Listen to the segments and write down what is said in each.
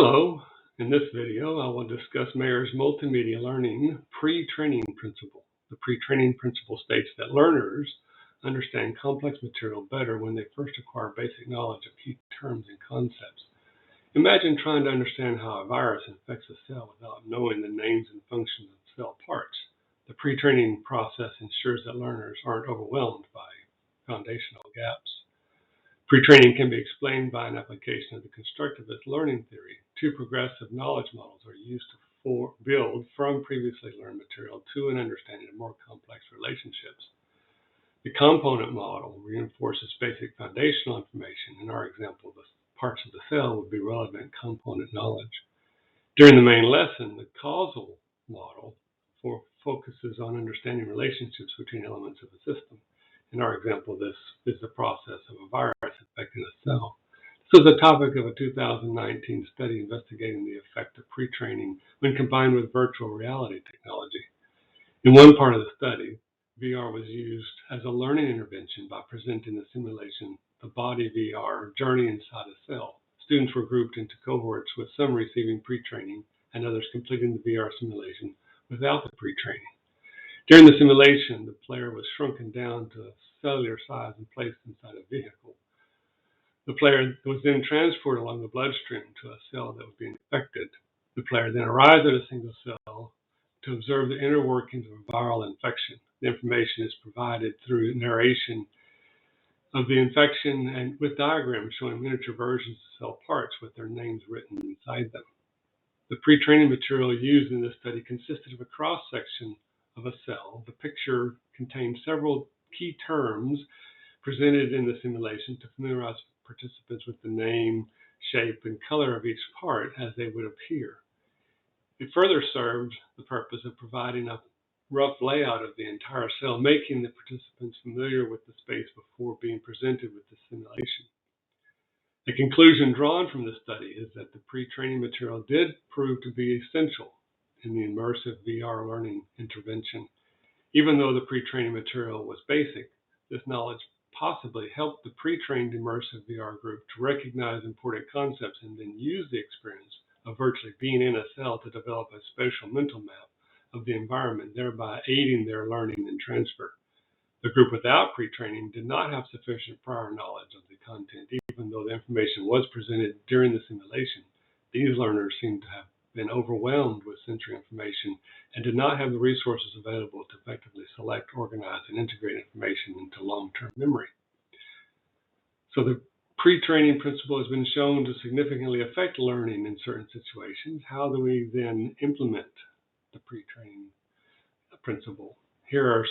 Hello, in this video I will discuss Mayer's multimedia learning pre-training principle. The pre-training principle states that learners understand complex material better when they first acquire basic knowledge of key terms and concepts. Imagine trying to understand how a virus infects a cell without knowing the names and functions of cell parts. The pre-training process ensures that learners aren't overwhelmed by foundational gaps. Pre-training can be explained by an application of the constructivist learning theory. Two progressive knowledge models are used to build from previously learned material to an understanding of more complex relationships. The component model reinforces basic foundational information. In our example, the parts of the cell would be relevant component knowledge. During the main lesson, the causal model focuses on understanding relationships between elements of a system. In our example, this is the process of a virus affecting a cell. This is the topic of a 2019 study investigating the effect of pre-training when combined with virtual reality technology. In one part of the study, VR was used as a learning intervention by presenting the simulation, the body VR journey inside a cell. Students were grouped into cohorts with some receiving pre-training and others completing the VR simulation without the pre-training. During the simulation, the player was shrunken down to a cellular size and placed inside a vehicle. The player was then transported along the bloodstream to a cell that was being infected. The player then arrived at a single cell to observe the inner workings of a viral infection. The information is provided through narration of the infection and with diagrams showing miniature versions of cell parts with their names written inside them. The pre-training material used in this study consisted of a cross-section of a cell. The picture contained several key terms presented in the simulation to familiarize participants with the name, shape, and color of each part as they would appear. It further served the purpose of providing a rough layout of the entire cell, making the participants familiar with the space before being presented with the simulation. The conclusion drawn from this study is that the pre-training material did prove to be essential in the immersive VR learning intervention. Even though the pre-training material was basic, this knowledge possibly helped the pre-trained immersive VR group to recognize important concepts and then use the experience of virtually being in a cell to develop a spatial mental map of the environment, thereby aiding their learning and transfer. The group without pre-training did not have sufficient prior knowledge of the content. Even though the information was presented during the simulation, these learners seemed to have been overwhelmed with sensory information and did not have the resources available to effectively select, organize, and integrate information into long-term memory. So the pre-training principle has been shown to significantly affect learning in certain situations. How do we then implement the pre-training principle? Here are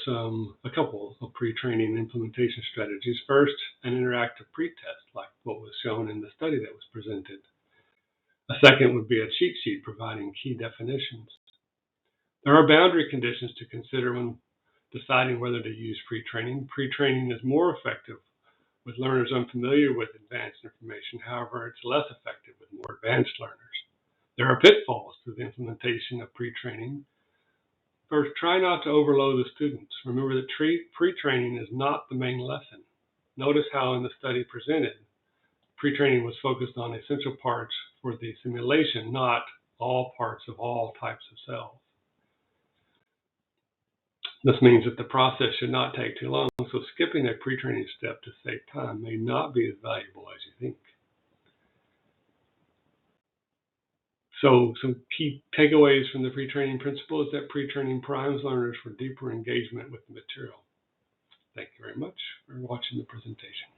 a couple of pre-training implementation strategies. First, an interactive pre-test, like what was shown in the study that was presented. A second would be a cheat sheet providing key definitions. There are boundary conditions to consider when deciding whether to use pre-training. Pre-training is more effective with learners unfamiliar with advanced information. However, it's less effective with more advanced learners. There are pitfalls to the implementation of pre-training. First, try not to overload the students. Remember that pre-training is not the main lesson. Notice how in the study presented, pre-training was focused on essential parts for the simulation, not all parts of all types of cells. This means that the process should not take too long, so skipping a pre-training step to save time may not be as valuable as you think. So some key takeaways from the pre-training principle is that pre-training primes learners for deeper engagement with the material. Thank you very much for watching the presentation.